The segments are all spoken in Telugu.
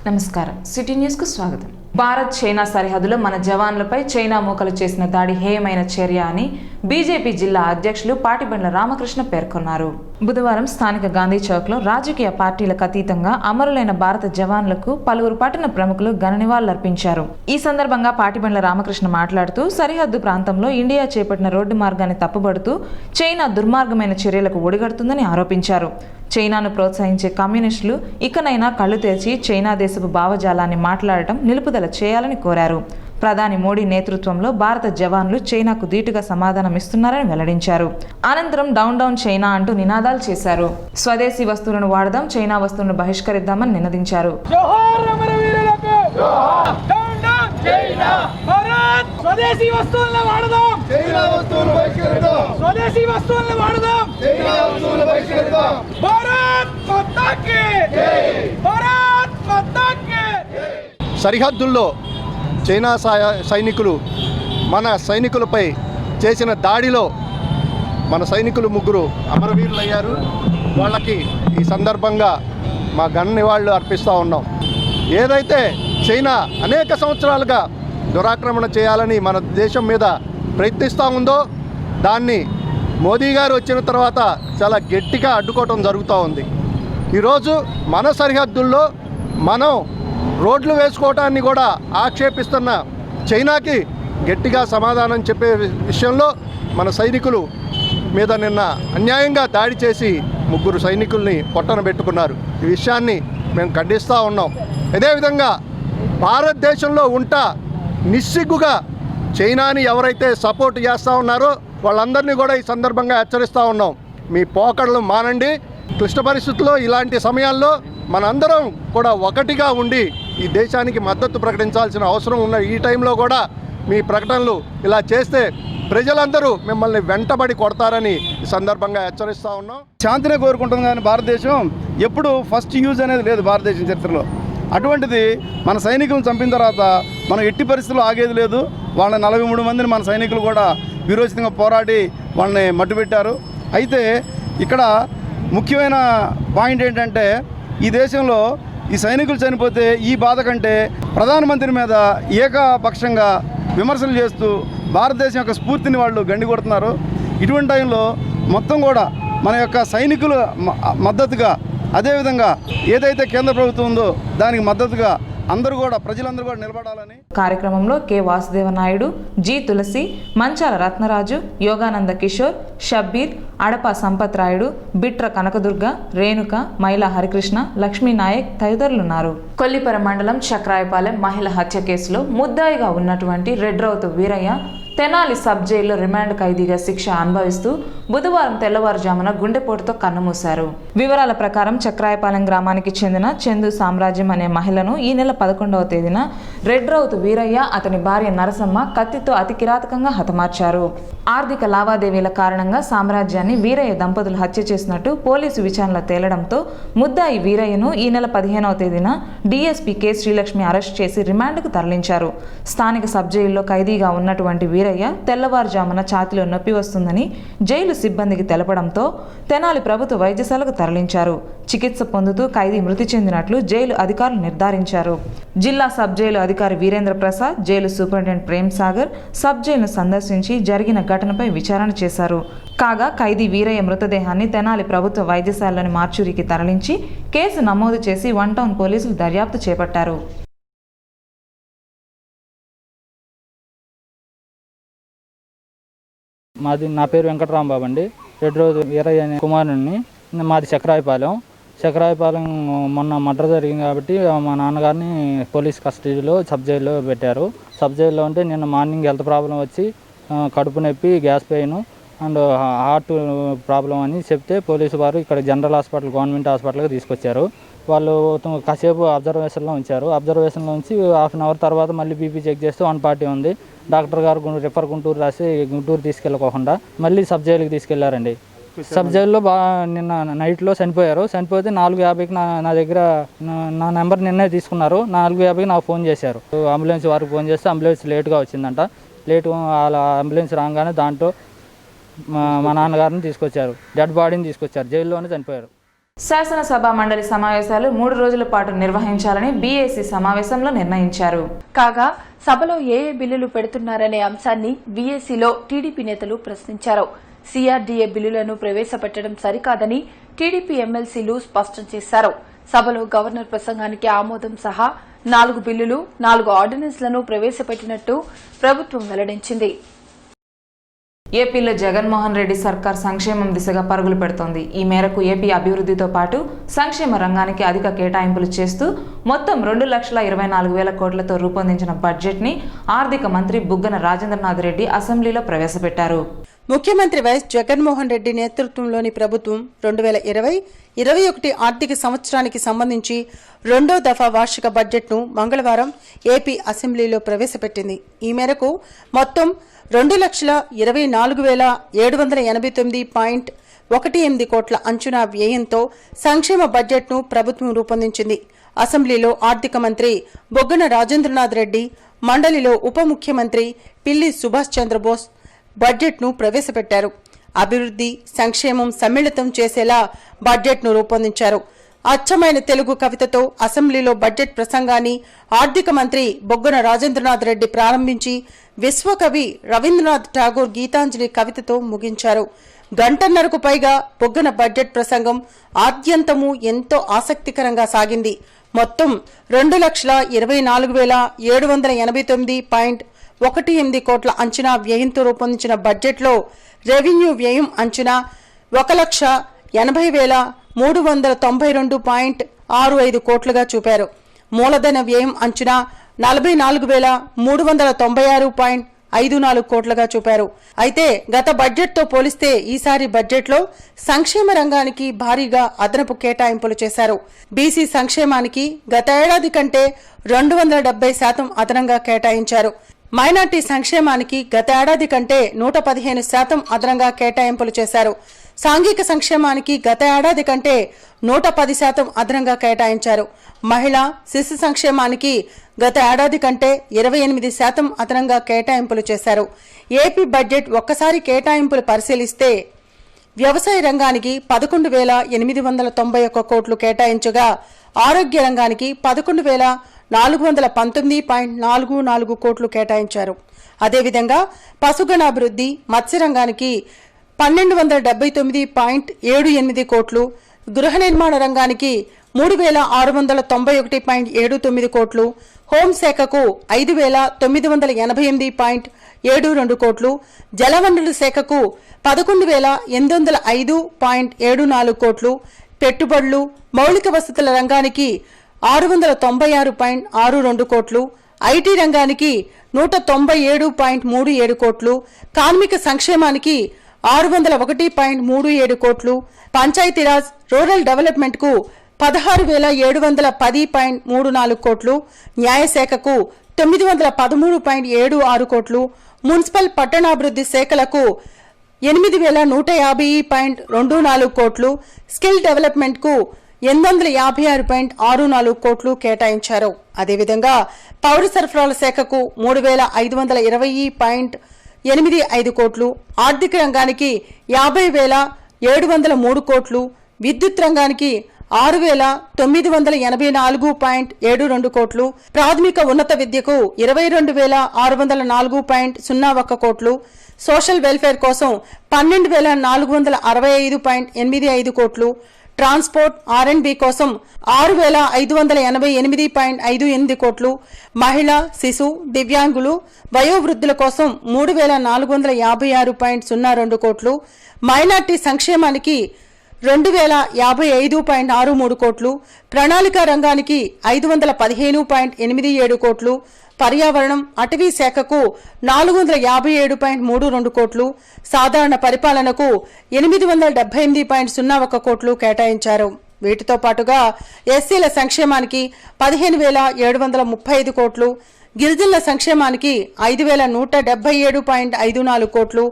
నమస్కారం సిటీ న్యూస్ కు స్వాగతం. భారత్ చైనా సరిహద్దులో మన జవాన్లపై చైనా మూకలు చేసిన దాడి హేయమైన చర్య అని బీజేపీ జిల్లా అధ్యక్షులు పాటిబండ్ల రామకృష్ణ పేర్కొన్నారు. బుధవారం స్థానిక గాంధీ చౌక్ లో రాజకీయ పార్టీలకు అతీతంగా అమరులైన భారత జవాన్లకు పలువురు పట్టణ ప్రముఖులు ఘన నివాళులర్పించారు. ఈ సందర్భంగా పాటిబండ్ల రామకృష్ణ మాట్లాడుతూ సరిహద్దు ప్రాంతంలో ఇండియా చేపట్టిన రోడ్డు మార్గాన్ని తప్పుబడుతూ చైనా దుర్మార్గమైన చర్యలకు ఒడిగడుతుందని ఆరోపించారు. చైనాను ప్రోత్సహించే కమ్యూనిస్టులు ఇకనైనా కళ్ళు తెరిచి చైనా దేశపు భావజాలాన్ని మాట్లాడటం నిలుపుదల చేయాలని కోరారు. ప్రధాని మోడీ నేతృత్వంలో భారత జవాన్లు చైనాకు ధీటుగా సమాధానం ఇస్తున్నారని వెల్లడించారు. అనంతరం డౌన్ డౌన్ చైనా అంటూ నినాదాలు చేశారు. స్వదేశీ వస్తువులను వాడదాం, చైనా వస్తువులను బహిష్కరిద్దామని నినదించారు. స్వదేశీ వస్తువులను వాడదాం, చైనా వస్తువులను బహిష్కరిద్దాం. స్వదేశీ వస్తువులను వాడదాం, చైనా వస్తువులను బహిష్కరిద్దాం. భారత్ మాతా కీ జై, భారత్ మాతా కీ జై. సరిహద్దుల్లో చైనా సైనికులు మన సైనికులపై చేసిన దాడిలో మన సైనికులు ముగ్గురు అమరవీరులయ్యారు. వాళ్ళకి ఈ సందర్భంగా మా ఘన నివాళులు అర్పిస్తూ ఉన్నాం. ఏదైతే చైనా అనేక సంవత్సరాలుగా దురాక్రమణ చేయాలని మన దేశం మీద ప్రయత్నిస్తూ ఉందో దాన్ని మోదీ గారు వచ్చిన తర్వాత చాలా గట్టిగా అడ్డుకోవటం జరుగుతూ ఉంది. ఈరోజు మన సరిహద్దుల్లో మనం రోడ్లు వేసుకోవటాన్ని కూడా ఆక్షేపిస్తున్న చైనాకి గట్టిగా సమాధానం చెప్పే విషయంలో మన సైనికులు మీద నిన్న అన్యాయంగా దాడి చేసి ముగ్గురు సైనికుల్ని పొట్టన పెట్టుకున్నారు. ఈ విషయాన్ని మేము ఖండిస్తూ ఉన్నాం. అదేవిధంగా భారతదేశంలో ఉంటా నిస్సిగ్గుగా చైనాని ఎవరైతే సపోర్ట్ చేస్తూ ఉన్నారో వాళ్ళందరినీ కూడా ఈ సందర్భంగా హెచ్చరిస్తూ ఉన్నాం. మీ పోకడలు మానండి. క్లిష్ట పరిస్థితుల్లో ఇలాంటి సమయాల్లో మనందరం కూడా ఒకటిగా ఉండి ఈ దేశానికి మద్దతు ప్రకటించాల్సిన అవసరం ఉన్న ఈ టైంలో కూడా మీ ప్రకటనలు ఇలా చేస్తే ప్రజలందరూ మిమ్మల్ని వెంటబడి కొడతారని ఈ సందర్భంగా హెచ్చరిస్తూ ఉన్నాం. శాంతినే కోరుకుంటుంది కానీ భారతదేశం ఎప్పుడు ఫస్ట్ యూజ్ అనేది లేదు భారతదేశం చరిత్రలో. అటువంటిది మన సైనికులను చంపిన తర్వాత మనం ఎట్టి పరిస్థితుల్లో ఆగేది లేదు. వాళ్ళ 43 మందిని మన సైనికులు కూడా వీరోచితంగా పోరాడి వాళ్ళని మట్టుపెట్టారు. అయితే ఇక్కడ ముఖ్యమైన పాయింట్ ఏంటంటే ఈ దేశంలో ఈ సైనికులు చనిపోతే ఈ బాధ కంటే ప్రధానమంత్రి మీద ఏకపక్షంగా విమర్శలు చేస్తూ భారతదేశం యొక్క స్ఫూర్తిని వాళ్ళు గండి కొడుతున్నారు. ఇటువంటి టైంలో మొత్తం కూడా మన యొక్క సైనికుల మద్దతుగా అదేవిధంగా ఏదైతే కేంద్ర ప్రభుత్వం ఉందో దానికి మద్దతుగా అందరూ కూడా ప్రజలందరూ కూడా నిలబడాలని. కార్యక్రమంలో కె వాసుదేవ నాయుడు, జి తులసి, మంచాల రత్నరాజు, యోగానంద కిషోర్, షబ్బీర్, అడప సంపత్ రాయుడు, బిట్ర కనకదుర్గ, రేణుక, మైలా హరికృష్ణ, లక్ష్మీనాయక్ తదితరులున్నారు. కొల్లిపర మండలం చక్రాయపాలెం మహిళ హత్య కేసులో ముద్దాయిగా ఉన్నటువంటి రెడ్రౌతు వీరయ్య తెనాలి సబ్ జైల్లో రిమాండ్ ఖైదీగా శిక్ష అనుభవిస్తూ బుధవారం తెల్లవారుజామున గుండెపోటుతో కన్నుమూశారు. వివరాల ప్రకారం చక్రాయపాలెం గ్రామానికి చెందిన చందు సామ్రాజ్యం అనే మహిళను ఈ నెల 11వ తేదీన రెడ్రౌతు వీరయ్య, అతని భార్య నరసమ్మ కత్తితో అతి కిరాతకంగా హతమార్చారు. ఆర్థిక లావాదేవీల కారణంగా సామ్రాజ్యాన్ని వీరయ్య దంపతులు హత్య చేసినట్టు పోలీసు విచారణలో తేలడంతో ముద్దాయి వీరయ్యను ఈ నెల 15వ తేదీన డీఎస్పీ కె శ్రీలక్ష్మి అరెస్ట్ చేసి రిమాండ్కు తరలించారు. స్థానిక సబ్ జైల్లో ఖైదీగా ఉన్నటువంటి వీరయ్య తెల్లవారుజామున ఛాతిలో నొప్పి వస్తుందని జైలు సిబ్బందికి తెలపడంతో తెనాలి ప్రభుత్వ వైద్యశాలకు తరలించారు. చికిత్స పొందుతూ ఖైదీ మృతి చెందినట్లు జైలు అధికారులు నిర్ధారించారు. జిల్లా సబ్ జైలు అధికారి Virendra Prasad, jail superintendent Prem Sagar sub జైలును సందర్శించి జరిగిన ఘటనపై విచారణ చేశారు. కాగా ఖైదీ వీరయ్య మృతదేహాన్ని తెనాలి ప్రభుత్వ వైద్యశాలలోని మార్చురీకి తరలించి కేసు నమోదు చేసి 1 టౌన్ పోలీసులు దర్యాప్తు చేపట్టారు. నా పేరు వెంకటరాంబాబు అండి. రెడ్రోజు వీరయ్య అనే కుమారుని. మాది చక్రాయపాలెం మొన్న మర్డర్ జరిగింది కాబట్టి మా నాన్నగారిని పోలీస్ కస్టడీలో సబ్ జైల్లో పెట్టారు. సబ్ జైల్లో ఉంటే నిన్న మార్నింగ్ హెల్త్ ప్రాబ్లం వచ్చి కడుపు నొప్పి, gas pain and heart problem అని చెప్తే పోలీసు వారు ఇక్కడ జనరల్ హాస్పిటల్, గవర్నమెంట్ హాస్పిటల్కి తీసుకొచ్చారు. వాళ్ళు కాసేపు అబ్జర్వేషన్లో ఉంచారు. అబ్జర్వేషన్లో ఉంచి హాఫ్ అన్ అవర్ తర్వాత మళ్ళీ బీపీ చెక్ చేస్తే 140 ఉంది. డాక్టర్ గారు రిఫర్ గుంటూరు రాసి గుంటూరు తీసుకెళ్ళకోకుండా మళ్ళీ సబ్ జైలుకి తీసుకెళ్లారండి. సబ్ జైల్లో నిన్న నైట్లో చనిపోయారు. చనిపోతే 4:50కి నా దగ్గర నా నెంబర్ నిన్నే తీసుకున్నారు. 4:50కి నాకు ఫోన్ చేశారు. అంబులెన్స్ వారికి ఫోన్ చేస్తే అంబులెన్స్ లేట్గా వచ్చిందంట. వాళ్ళ అంబులెన్స్ రాగానే దాంట్లో మా నాన్నగారిని తీసుకొచ్చారు. డెడ్ బాడీని తీసుకొచ్చారు. జైల్లోనే చనిపోయారు. శాసనసభ మండలి సమావేశాలు 3 రోజుల పాటు నిర్వహించాలని బీఏసీ సమావేశంలో నిర్ణయించారు. కాగా సభలో ఏ బిల్లులు పెడుతున్నారనే అంశాన్ని బీఏసీలో టీడీపీ నేతలు ప్రశ్నించారు. సీఆర్డీఏ బిల్లులను ప్రవేశపెట్టడం సరికాదని టీడీపీ ఎమ్మెల్సీలు స్పష్టం చేశారు. సభలో గవర్నర్ ప్రసంగానికి ఆమోదం సహా 4 బిల్లులు 4 ఆర్డినెన్స్లను ప్రవేశపెట్టినట్టు ప్రభుత్వం వెల్లడించింది. ఏపీలో జగన్మోహన్ రెడ్డి సర్కార్ సంక్షేమం దిశగా పరుగులు పెడుతోంది. ఈ మేరకు ఏపీ అభివృద్ధితో పాటు సంక్షేమ రంగానికి అధిక కేటాయింపులు చేస్తూ మొత్తం 2,24,000 కోట్లతో రూపొందించిన బడ్జెట్ని ఆర్థిక మంత్రి బుగ్గన రాజేంద్రనాథ్ రెడ్డి అసెంబ్లీలో ప్రవేశపెట్టారు. ముఖ్యమంత్రి వైఎస్ జగన్మోహన్ రెడ్డి నేతృత్వంలోని ప్రభుత్వం 2020-21 ఆర్థిక సంవత్సరానికి సంబంధించి 2వ దఫా వార్షిక బడ్జెట్ను మంగళవారం ఏపీ అసెంబ్లీలో ప్రవేశపెట్టింది. ఈ మేరకు మొత్తం 2,24,789.18 కోట్ల అంచనా వ్యయంతో సంక్షేమ బడ్జెట్ను ప్రభుత్వం రూపొందించింది. అసెంబ్లీలో ఆర్థిక మంత్రి బొగ్గన రాజేంద్రనాథ్ రెడ్డి, మండలిలో ఉప ముఖ్యమంత్రి పిల్లి సుభాష్ చంద్రబోస్ బడ్జెట్ను ప్రవేశపెట్టారు. అభివృద్ధి, సంక్షేమం సమ్మిళితం చేసేలా బడ్జెట్ను రూపొందించారు. అచ్చమైన తెలుగు కవితతో అసెంబ్లీలో బడ్జెట్ ప్రసంగాన్ని ఆర్థిక మంత్రి బొగ్గన రాజేంద్రనాథ్ రెడ్డి ప్రారంభించి విశ్వకవి రవీంద్రనాథ్ ఠాగూర్ గీతాంజలి కవితతో ముగించారు. గంటన్నరకు పైగా బొగ్గన బడ్జెట్ ప్రసంగం ఆద్యంతము ఎంతో ఆసక్తికరంగా సాగింది. మొత్తం 2,24,789.18 కోట్ల అంచనా వ్యయంతో రూపొందించిన బడ్జెట్లో రెవెన్యూ వ్యయం అంచనా 1,80,392.65 కోట్లుగా చూపారు. మూలధన వ్యయం అంచనా 44,396.54 కోట్లుగా చూపారు. అయితే గత బడ్జెట్తో పోలిస్తే ఈసారి బడ్జెట్లో సంక్షేమ రంగానికి భారీగా అదనపు కేటాయింపులు చేశారు. బీసీ సంక్షేమానికి గత ఏడాది కంటే 270% అదనంగా కేటాయించారు. మైనార్టీ సంక్షేమానికి గత ఏడాది కంటే 115% అదనంగా కేటాయింపులు చేశారు. సాంఘిక సంక్షేమానికి గత ఏడాది కంటే 110% అదనంగా కేటాయించారు. మహిళా శిశు సంక్షేమానికి గత ఏడాది కంటే 28% అదనంగా కేటాయింపులు చేశారు. ఏపీ బడ్జెట్ ఒక్కసారి కేటాయింపులు పరిశీలిస్తే వ్యవసాయ రంగానికి 11,891 కోట్లు కేటాయించగా ఆరోగ్య రంగానికి 11,419.44 కోట్లు కేటాయించారు. అదేవిధంగా పశుగణాభివృద్ధి, మత్స్యరంగానికి 1,279.78 కోట్లు, గృహ నిర్మాణ రంగానికి 3,691.79 కోట్లు, హోంశాఖకు 5,988.72 కోట్లు, జలవనరుల శాఖకు 11,805.74 కోట్లు, పెట్టుబడులు, మౌలిక వసతుల రంగానికి 696.62 కోట్లు, ఐటీ రంగానికి 197.37 కోట్లు, కార్మిక సంక్షేమానికి 601.37 కోట్లు, పంచాయతీరాజ్ రూరల్ డెవలప్మెంట్ కు 16,710.34 కోట్లు, న్యాయశాఖకు 913.76 కోట్లు, మున్సిపల్ పట్టణాభివృద్ధి శాఖలకు 8,150.24 కోట్లు, స్కిల్ డెవలప్మెంట్ కు 856.64 కోట్లు కేటాయించారు. అదేవిధంగా పౌర సరఫరాల శాఖకు 3,520.85 కోట్లు, ఆర్థిక రంగానికి 50,703 కోట్లు, విద్యుత్ రంగానికి 6,984.72 కోట్లు, ప్రాథమిక ఉన్నత విద్యకు 22,604.01 కోట్లు, సోషల్ వెల్ఫేర్ కోసం 12,465.85 కోట్లు, ట్రాన్స్పోర్ట్ R&B కోసం 6,588.58 కోట్లు, మహిళా శిశు దివ్యాంగులు వయోవృద్ధుల కోసం 3,456.02 కోట్లు, మైనార్టీ సంక్షేమానికి 2,055.63 కోట్లు, ప్రణాళికా రంగానికి 515.87 కోట్లు, పర్యావరణం అటవీ శాఖకు 457.32 కోట్లు, సాధారణ పరిపాలనకు 878.01 కోట్లు కేటాయించారు. వీటితో పాటుగా ఎస్సీల సంక్షేమానికి 15,735 కోట్లు, గిరిజనుల సంక్షేమానికి 5,177.54 కోట్లు,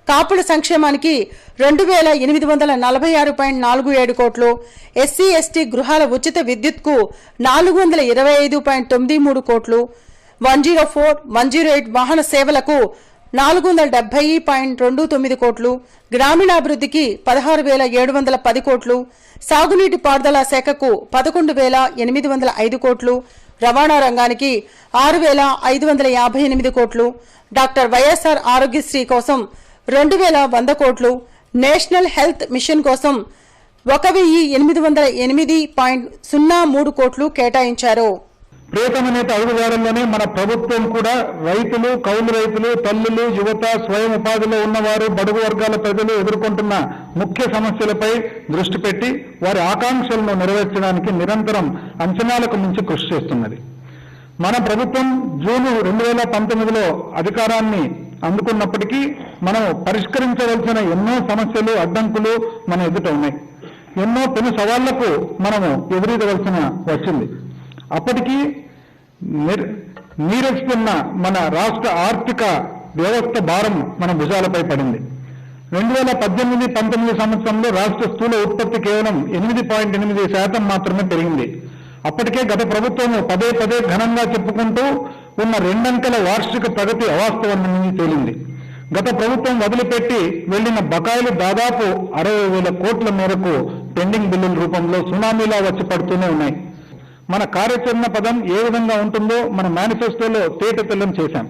కాపుల సంక్షేమానికి 2,846.47 కోట్లు, ఎస్సీ ఎస్టీ గృహాల ఉచిత విద్యుత్కు 425.93 కోట్లు, 104, 108 వాహన సేవలకు 470.29 కోట్లు, గ్రామీణాభివృద్ధికి 16,710 కోట్లు, సాగునీటి పారుదల శాఖకు 11,805 కోట్లు, రవాణా రంగానికి 6,558 కోట్లు, డాక్టర్ వైఎస్ఆర్ ఆరోగ్యశ్రీ కోసం 2,100 కోట్లు, నేషనల్ హెల్త్ మిషన్ కోసం 1,808.03 కోట్లు కేటాయించారు. ప్రియతమనేత అడుగుదారుల్లోనే మన ప్రభుత్వం కూడా రైతులు, కౌలు రైతులు, తల్లులు, యువత, స్వయం ఉపాధిలో ఉన్నవారు, బడుగు వర్గాల ప్రజలు ఎదుర్కొంటున్న ముఖ్య సమస్యలపై దృష్టి పెట్టి వారి ఆకాంక్షలను నెరవేర్చడానికి నిరంతరం అంచనాలకు మించి కృషి చేస్తున్నది. మన ప్రభుత్వం జూన్ 2019లో అధికారాన్ని అందుకున్నప్పటికీ మనం పరిష్కరించవలసిన ఎన్నో సమస్యలు, అడ్డంకులు మన ఎదుట ఉన్నాయి. ఎన్నో పెను సవాళ్లకు మనము ఎదురీదవలసిన వచ్చింది. అప్పటికీ నీరెస్తున్న మన రాష్ట్ర ఆర్థిక వ్యవస్థ భారం మన భుజాలపై పడింది. 2018-19 సంవత్సరంలో రాష్ట్ర స్థూల ఉత్పత్తి కేవలం 8.8% మాత్రమే పెరిగింది. అప్పటికే గత ప్రభుత్వం పదే ఘనంగా చెప్పుకుంటూ ఉన్న 2 అంకెల వార్షిక ప్రగతి అవాస్తవమని తేలింది. గత ప్రభుత్వం వదిలిపెట్టి వెళ్లిన బకాయిలు దాదాపు 60,000 కోట్ల మేరకు పెండింగ్ బిల్లుల రూపంలో సునామీలా వచ్చి పడుతూనే ఉన్నాయి. మన కార్యాచరణ పదం ఏ విధంగా ఉంటుందో మన మేనిఫెస్టోలో తేటతెల్లం చేశాం.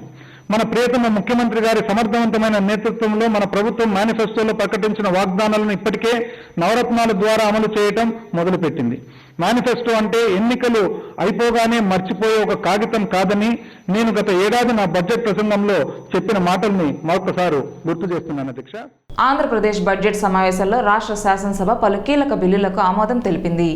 మన ప్రియతమ ముఖ్యమంత్రి గారి సమర్థవంతమైన నేతృత్వంలో మన ప్రభుత్వం మేనిఫెస్టోలో ప్రకటించిన వాగ్దానాలను ఇప్పటికే నవరత్నాల ద్వారా అమలు చేయటం మొదలుపెట్టింది. మేనిఫెస్టో అంటే ఎన్నికలు అయిపోగానే మర్చిపోయే ఒక కాగితం కాదని నేను గత ఏడాది నా బడ్జెట్ ప్రసంగంలో చెప్పిన మాటల్ని మరొకసారి గుర్తు చేస్తున్నాను అధ్యక్ష. ఆంధ్రప్రదేశ్ బడ్జెట్ సమావేశంలో రాష్ట్ర శాసనసభ పలు కీలక బిల్లులకు ఆమోదం తెలిపింది.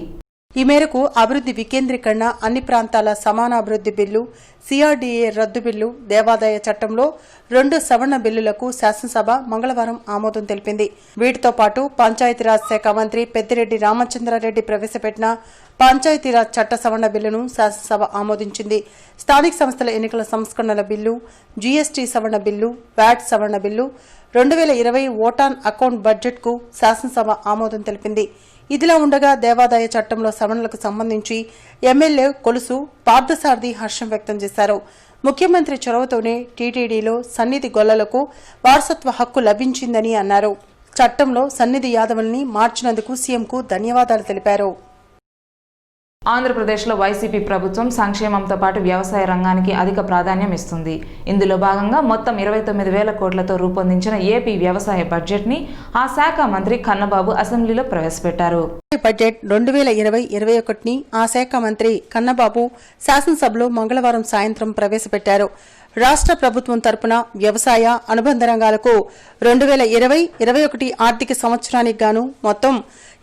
ఈ మేరకు అభివృద్ధి వికేంద్రీకరణ, అన్ని ప్రాంతాల సమానాభివృద్ధి బిల్లు, సిఆర్డీఏ రద్దు బిల్లు, దేవాదాయ చట్టంలో 2 సవరణ బిల్లులకు శాసనసభ మంగళవారం ఆమోదం తెలిపింది. వీటితో పాటు పంచాయతీరాజ్ శాఖ మంత్రి పెద్దిరెడ్డి రామచంద్రారెడ్డి ప్రవేశపెట్టిన పంచాయతీరాజ్ చట్ట సవరణ బిల్లును శాసనసభ ఆమోదించింది. స్థానిక సంస్థల ఎన్నికల సంస్కరణల బిల్లు, జీఎస్టీ సవరణ బిల్లు, వ్యాట్ సవరణ బిల్లు, 2020 ఓటాన్ అకౌంట్ బడ్జెట్కు శాసనసభ ఆమోదం తెలిపింది. ఇదిలా ఉండగా దేవాదాయ చట్టంలో సవరణలకు సంబంధించి ఎమ్మెల్యే కొలుసు పార్థసారథి హర్షం వ్యక్తం చేశారు. ముఖ్యమంత్రి చొరవతోనే టీటీడీలో సన్నిధి గొల్లలకు వారసత్వ హక్కు లభించిందని అన్నారు. చట్టంలో సన్నిధి యాదవుల్ని మార్చినందుకు సీఎంకు ధన్యవాదాలు తెలిపారు. ఆంధ్రప్రదేశ్లో వైసీపీ ప్రభుత్వం సంక్షేమంతో పాటు వ్యవసాయ రంగానికి అధిక ప్రాధాన్యం ఇస్తుంది. ఇందులో భాగంగా మొత్తం 29,000 కోట్లతో రూపొందించిన ఏపీ వ్యవసాయ బడ్జెట్ ని ఆ శాఖ మంత్రి కన్నబాబు అసెంబ్లీలో ప్రవేశపెట్టారు. బడ్జెట్ 2020-21ని ఆ శాఖ మంత్రి కన్నబాబు శాసనసభలో మంగళవారం సాయంత్రం ప్రవేశపెట్టారు. రాష్ట్ర ప్రభుత్వం తరపున వ్యవసాయ అనుబంధ రంగాలకు 2020-21 ఆర్థిక సంవత్సరానికి గాను మొత్తం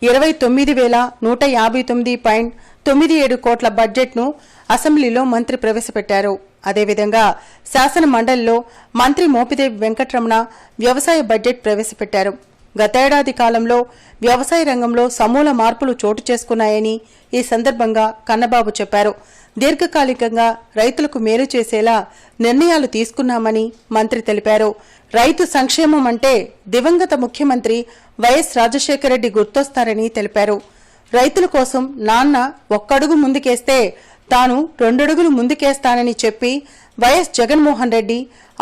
29,159.97 కోట్ల బడ్జెట్ను అసెంబ్లీలో మంత్రి ప్రవేశపెట్టారు. అదేవిధంగా శాసన మండలిలో మంత్రి మోపిదేవి వెంకటరమణ వ్యవసాయ బడ్జెట్ ప్రవేశపెట్టారు. గతేడాది కాలంలో వ్యవసాయ రంగంలో సమూల మార్పులు చోటు చేసుకున్నాయని ఈ సందర్భంగా కన్నబాబు చెప్పారు. దీర్ఘకాలికంగా రైతులకు మేలు చేసేలా నిర్ణయాలు తీసుకున్నామని మంత్రి తెలిపారు. రైతు సంక్షేమం అంటే దివంగత ముఖ్యమంత్రి వైఎస్ రాజశేఖరరెడ్డి గుర్తొస్తారని తెలిపారు. రైతుల కోసం నాన్న ఒక్కడుగు ముందుకేస్తే తాను 2 అడుగులు ముందుకేస్తానని చెప్పి వైఎస్ జగన్మోహన్ రెడ్డి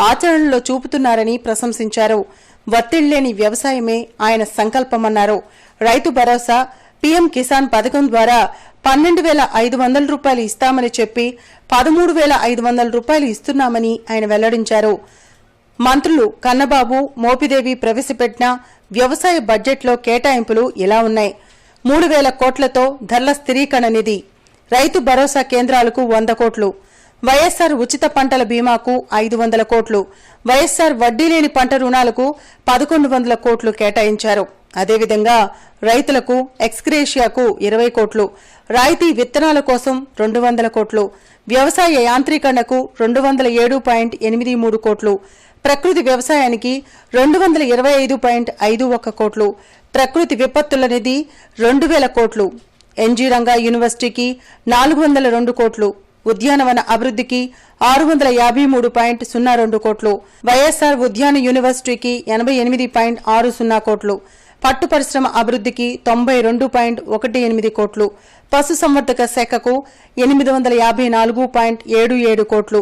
ఆచరణలో చూపుతున్నారని ప్రశంసించారు. ఒత్తిడిలేని వ్యవసాయమే ఆయన సంకల్పమన్నారు. రైతు భరోసా, పీఎం కిసాన్ పథకం ద్వారా 12,500 రూపాయలు ఇస్తామని చెప్పి 13,500 రూపాయలు ఇస్తున్నామని ఆయన వెల్లడించారు. మంత్రులు కన్నబాబు, మోపిదేవి ప్రవేశపెట్టిన వ్యవసాయ బడ్జెట్లో కేటాయింపులు ఇలా ఉన్నాయి. 3,000 కోట్లతో ధరల స్థిరీకరణ నిధి, రైతు భరోసా కేంద్రాలకు 100 కోట్లు, వైఎస్సార్ ఉచిత పంటల బీమాకు 500 కోట్లు, వైఎస్సార్ వడ్డీ లేని పంట రుణాలకు 1,100 కోట్లు కేటాయించారు. అదేవిధంగా రైతులకు ఎక్స్గ్రేషియాకు 20 కోట్లు, రాయితీ విత్తనాల కోసం 200 కోట్లు, వ్యవసాయ యాంత్రీకరణకు 207.83 కోట్లు, ప్రకృతి వ్యవసాయానికి 225.51 కోట్లు, ప్రకృతి విపత్తుల నిధి 2,000 కోట్లు, ఎన్జీ రంగా యూనివర్సిటీకి 402 కోట్లు, ఉద్యానవన అభివృద్ధికి 653.02 కోట్లు, వైఎస్సార్ ఉద్యాన యూనివర్సిటీకి 88.60 కోట్లు, పట్టు పరిశ్రమ అభివృద్ధికి 92.18 కోట్లు, పశుసంవర్ధక శాఖకు 854.77 కోట్లు,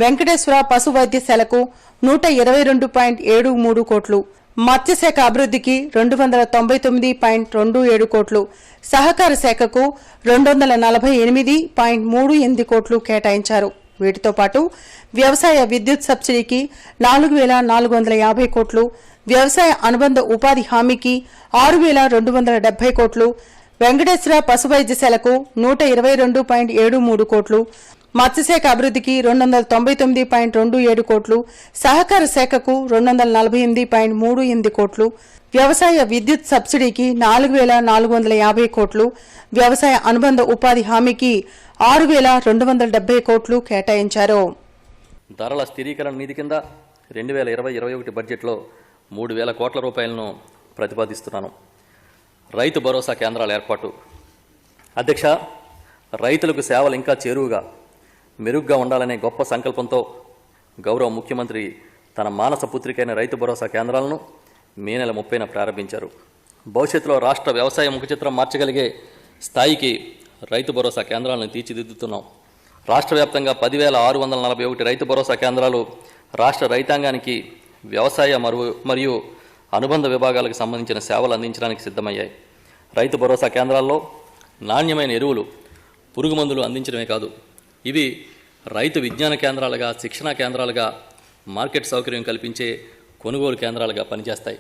వెంకటేశ్వర పశు వైద్యశాలకు 122.73 కోట్లు, మత్స్యశాఖ అభివృద్ధికి 299.27 కోట్లు, సహకార శాఖకు 248.38 కోట్లు కేటాయించారు. వీటితో పాటు వ్యవసాయ విద్యుత్ సబ్సిడీకి 4,450 కోట్లు, వ్యవసాయ అనుబంధ ఉపాధి హామీకి 6,270 కోట్లు, వెంకటేశ్వర పశు వైద్యశాలకు 122.73 కోట్లు, మత్స్యశాఖ అభివృద్ధికి 299.27 కోట్లు, సహకార శాఖకు 248.38 కోట్లు, వ్యవసాయ విద్యుత్ సబ్సిడీకి 4,450 కోట్లు, వ్యవసాయ అనుబంధ ఉపాధి హామీకి 6,270 కోట్లు కేటాయించారు. ధరల స్థిరీకరణ నిధి కింద 2020-21 బడ్జెట్లో 3,000 కోట్ల రూపాయలను ప్రతిపాదిస్తున్నాను. రైతు భరోసా కేంద్రాల ఏర్పాటు. అధ్యక్ష, రైతులకు సేవలు ఇంకా చేరువుగా మెరుగ్గా ఉండాలనే గొప్ప సంకల్పంతో గౌరవ ముఖ్యమంత్రి తన మానస పుత్రికైన రైతు భరోసా కేంద్రాలను మే నెల 30న ప్రారంభించారు. భవిష్యత్తులో రాష్ట్ర వ్యవసాయ ముఖచిత్రం మార్చగలిగే స్థాయికి రైతు భరోసా కేంద్రాలను తీర్చిదిద్దుతున్నాం. రాష్ట్ర వ్యాప్తంగా 10,641 రైతు భరోసా కేంద్రాలు రాష్ట్ర రైతాంగానికి వ్యవసాయ మరియు అనుబంధ విభాగాలకు సంబంధించిన సేవలు అందించడానికి సిద్ధమయ్యాయి. రైతు భరోసా కేంద్రాల్లో నాణ్యమైన ఎరువులు, పురుగు మందులు అందించడమే కాదు, ఇవి రైతు విజ్ఞాన కేంద్రాలుగా, శిక్షణా కేంద్రాలుగా, మార్కెట్ సౌకర్యం కల్పించే కొనుగోలు కేంద్రాలుగా పనిచేస్తాయి.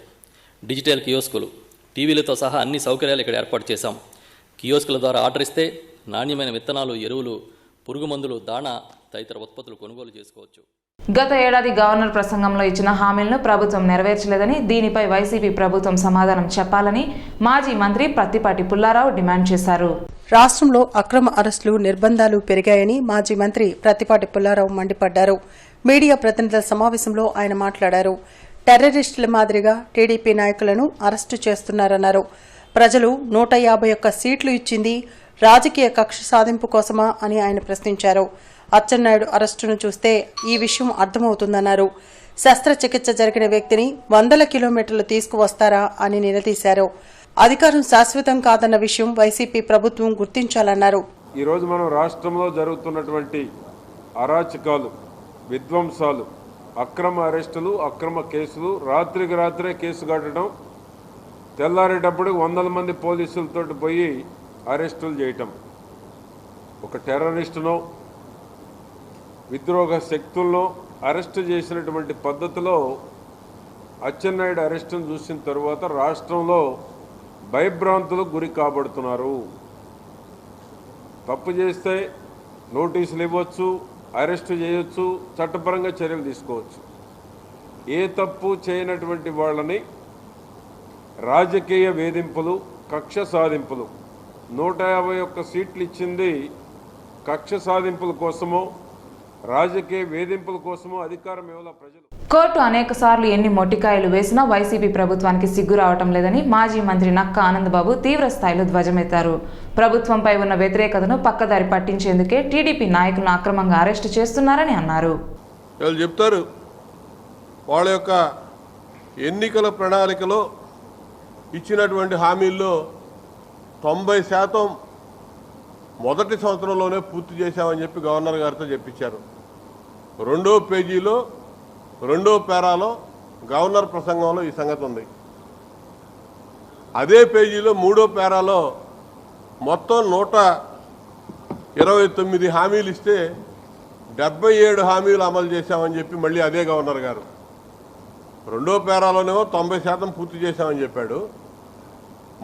డిజిటల్ కియోస్కులు, టీవీలతో సహా అన్ని సౌకర్యాలు ఇక్కడ ఏర్పాటు చేశాం. కియోస్కుల ద్వారా ఆర్డర్ ఇస్తే నాణ్యమైన విత్తనాలు, ఎరువులు, పురుగు మందులు, దాణా తదితర ఉత్పత్తులు కొనుగోలు చేసుకోవచ్చు. గత ఏడాది గవర్నర్ ప్రసంగంలో ఇచ్చిన హామీలను ప్రభుత్వం నెరవేర్చలేదని, దీనిపై వైసీపీ ప్రభుత్వం సమాధానం చెప్పాలని మాజీ మంత్రి ప్రత్తిపాటి పుల్లారావు డిమాండ్ చేశారు. రాష్ట్రంలో అక్రమ అరెస్టులు, నిర్బంధాలు పెరిగాయని మాజీ మంత్రి ప్రత్తిపాటి పుల్లారావు మండిపడ్డారు. మీడియా ప్రతినిధుల సమావేశంలో ఆయన మాట్లాడారు. టెర్రరిస్టుల మాదిరిగా టీడీపీ నాయకులను అరెస్టు చేస్తున్నారన్నారు. ప్రజలు 151 సీట్లు ఇచ్చింది రాజకీయ కక్ష సాధింపు కోసమా అని ఆయన ప్రశ్నించారు. అచ్చెన్నాయుడు అరెస్టును చూస్తే ఈ విషయం అర్థమవుతుందన్నారు. శస్త్రచికిత్స జరిగిన వ్యక్తిని 100 కిలోమీటర్లు తీసుకువస్తారా అని నిలదీశారు. అధికారం శాశ్వతం కాదన్న విషయం వైసీపీ ప్రభుత్వం గుర్తించాలన్నారు. ఈరోజు మనం రాష్ట్రంలో జరుగుతున్నటువంటి అరాచకాలు, విధ్వంసాలు, అక్రమ అరెస్టులు, అక్రమ కేసులు, రాత్రికి రాత్రే కేసు కట్టడం, తెల్లారేటప్పుడు 100 మంది పోలీసులతో పోయి అరెస్టులు చేయటం, ఒక టెర్రరిస్టునో విద్రోహ శక్తుల్లో అరెస్టు చేసినటువంటి పద్ధతిలో అచ్చెన్నాయుడు అరెస్టును చూసిన తర్వాత రాష్ట్రంలో భయభ్రాంతులకు గురి కాబడుతున్నారు. తప్పు చేస్తే నోటీసులు ఇవ్వచ్చు, అరెస్టు చేయొచ్చు, చట్టపరంగా చర్యలు తీసుకోవచ్చు. ఏ తప్పు చేయనటువంటి వాళ్ళని రాజకీయ వేధింపులు, కక్ష సాధింపులు, 151 సీట్లు ఇచ్చింది కక్ష సాధింపుల కోసమో రాజకీయ వేధింపుల కోసమో అధికారం ఇవ్వాల ప్రజలు. కోర్టు అనేకసార్లు ఎన్ని మొట్టికాయలు వేసినా వైసీపీ ప్రభుత్వానికి సిగ్గు రావటం లేదని మాజీ మంత్రి నక్కా ఆనందబాబు తీవ్ర స్థాయిలో ధ్వజమెత్తారు. ప్రభుత్వంపై ఉన్న వ్యతిరేకతను పక్కదారి పట్టించేందుకే టీడీపీ నాయకులను అక్రమంగా అరెస్టు చేస్తున్నారని అన్నారు. వాళ్ళు చెప్తారు వాళ్ళ యొక్క ఎన్నికల ప్రణాళికలో ఇచ్చినటువంటి హామీల్లో 90% మొదటి సంవత్సరంలోనే పూర్తి చేశామని చెప్పి గవర్నర్ గారితో చెప్పించారు. 2వ పేజీలో 2వ పేరాలో గవర్నర్ ప్రసంగంలో ఈ సంగతి ఉంది. అదే పేజీలో 3వ పేరాలో మొత్తం 129 హామీలు ఇస్తే 77 హామీలు అమలు చేశామని చెప్పి మళ్ళీ అదే గవర్నర్ గారు 2వ పేరాలోనేమో 90% పూర్తి చేశామని చెప్పాడు.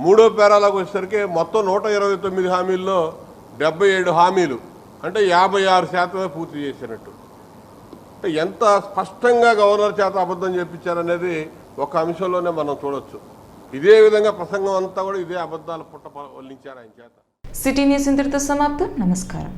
3వ పేరాలోకి వచ్చేసరికి మొత్తం 129 హామీల్లో 77 హామీలు అంటే 56% పూర్తి చేసినట్టు. అంటే ఎంత స్పష్టంగా గవర్నర్ చేత అబద్ధం చెప్పించారనేది ఒక అంశంలోనే మనం చూడొచ్చు. ఇదే విధంగా ప్రసంగం అంతా కూడా ఇదే అబద్ధాలు పుట్ట వల్లించారు ఆయన చేత. సిటీ న్యూస్ ఇంతటితో సమాప్తం. నమస్కారం.